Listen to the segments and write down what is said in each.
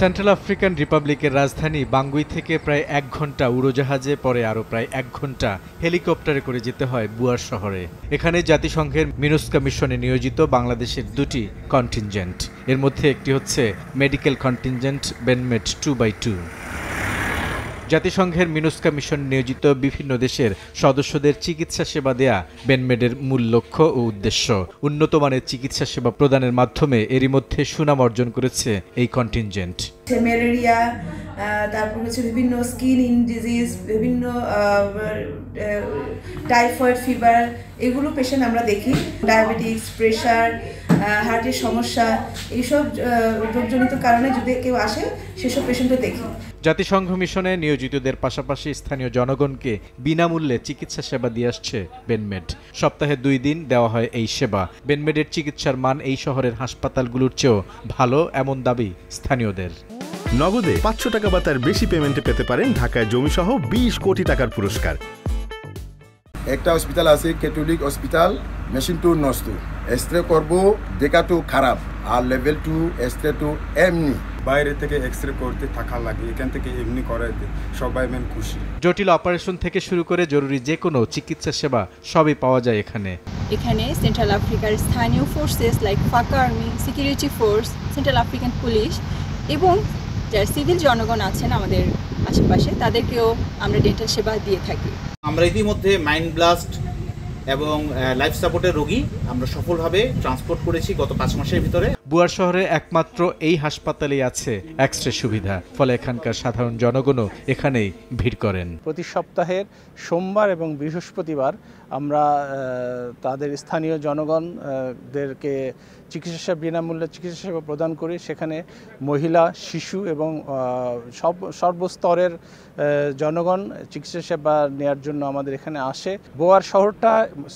Central African রিপাবলিকের রাজধানী Bangui থেকে প্রায় ১ ঘন্টা উড়োজাহাজে, পরে আরও প্রায় ১ ঘন্টা হেলিকপ্টারে করে যেতে হয় বুয়ার শহরে। এখানে জাতিসংঘের মিনুস্কা মিশনে নিয়োজিত বাংলাদেশের দুটি কন্টিনজেন্ট। এর মধ্যে একটি হচ্ছে মেডিকেল কন্টিনজেন্ট বেনমেড 2x2। জাতিসংঘের মিনুস্কা মিশন নিয়োজিত বিভিন্ন দেশের সদস্যদের চিকিৎসা সেবা দেয়া বেনমেডের মূল লক্ষ্য ও উদ্দেশ্য। উন্নত মানের চিকিৎসা সেবা প্রদানের মাধ্যমে এরই মধ্যে সুনাম অর্জন করেছে এই কন্টিনজেন্ট। ম্যালেরিয়া, তারপর হচ্ছে বিভিন্ন স্কিন ডিজিজ, বিভিন্ন টাইফয়েড, ফিভার, এগুলো পেশেন্ট আমরা দেখি। ডায়াবেটিক্স, প্রেশার, হার্টের সমস্যা, এইসব রোগজনিত কারণে যদি কেউ আসে সেসব পেশেন্টও দেখি। জাতিসংঘ মিশনে নিয়োজিতদের পাশাপাশি স্থানীয় জনগণকে বিনামূল্যে চিকিৎসা সেবা দিয়ে আসছে বেনমেড। সপ্তাহে 2 দিন দেওয়া হয় এই সেবা। বেনমেডের চিকিৎসার মান এই শহরের হাসপাতালগুলোর চেয়েও ভালো, এমন দাবি স্থানীয়দের। নগদে 500 টাকা বা তার বেশি পেমেন্টে পেতে পারেন ঢাকায় জমিসহ 20 কোটি টাকার পুরস্কার। একটা হসপিটাল আছে ক্যাথলিক হসপিটাল, মেশিন টু নষ্ট, এক্সরে করবো, দেখা তো খারাপ, আর লেভেল 2 এক্সরে তো এমনি। বাইরে থেকে এক্সরে করতে থাকা লাগে, এখান থেকে এমনি করাইতে সবাই মেন খুশি। জটিল অপারেশন থেকে শুরু করে জরুরি যে কোনো চিকিৎসা সেবা সবই পাওয়া যায় এখানে। এখানে সেন্ট্রাল আফ্রিকার স্থানীয় ফোর্সেস লাইক ফাকা army, security force, central African police এবং যারা সিভিল জনগণ আছেন আমাদের আশেপাশে, তাদেরকেও আমরা ডেন্টাল সেবা দিয়ে থাকি। আমরা ইতিমধ্যে মাইন্ড ব্লাস্ট এবং লাইফ সাপোর্টের রোগী আমরা সফলভাবে ট্রান্সপোর্ট করেছি গত 5 মাসের ভিতরে। বুয়ার শহরে একমাত্র এই হাসপাতালেই আছে এক্সরে সুবিধা, ফলে এখানকার সাধারণ জনগণও এখানেই ভিড় করেন। প্রতি সপ্তাহের সোমবার এবং বৃহস্পতিবার আমরা তাদের স্থানীয় জনগণদেরকে বিনামূল্যে চিকিৎসা সেবা প্রদান করি। সেখানে মহিলা, শিশু এবং সর্বস্তরের জনগণ চিকিৎসা সেবা নেওয়ার জন্য আমাদের এখানে আসে। বুয়ার শহরটা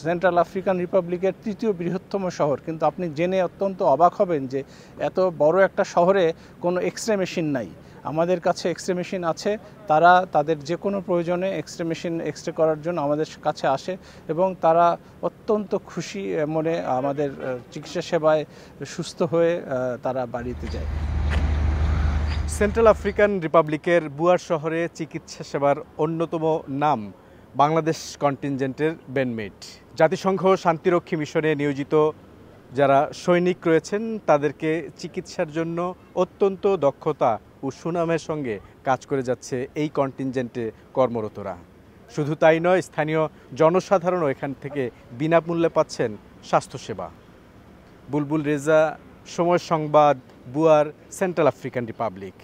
সেন্ট্রাল আফ্রিকান রিপাবলিকের 3য় বৃহত্তম শহর, কিন্তু আপনি জেনে অত্যন্ত অবাক হবেন যে এত বড় একটা শহরে কোনো এক্সরে মেশিন নাই। আমাদের কাছে এক্সরে মেশিন আছে। তারা তাদের যে কোনো প্রয়োজনে এক্সরে করার জন্য আমাদের কাছে আসে এবং তারা অত্যন্ত খুশি মনে আমাদের চিকিৎসা সেবায় সুস্থ হয়ে তারা বাড়িতে যায়। সেন্ট্রাল আফ্রিকান রিপাবলিকের বুয়ার শহরে চিকিৎসা সেবার অন্যতম নাম বাংলাদেশ কন্টিনজেন্টের বেনমেড। জাতিসংঘ শান্তিরক্ষী মিশনে নিয়োজিত যারা সৈনিক রয়েছেন তাদেরকে চিকিৎসার জন্য অত্যন্ত দক্ষতা ও সুনামের সঙ্গে কাজ করে যাচ্ছে এই কন্টিনজেন্টে কর্মরতরা। শুধু তাই নয়, স্থানীয় জনসাধারণও এখান থেকে বিনামূল্যে পাচ্ছেন স্বাস্থ্যসেবা। বুলবুল রেজা, সময় সংবাদ, বুয়ার, সেন্ট্রাল আফ্রিকান রিপাবলিক।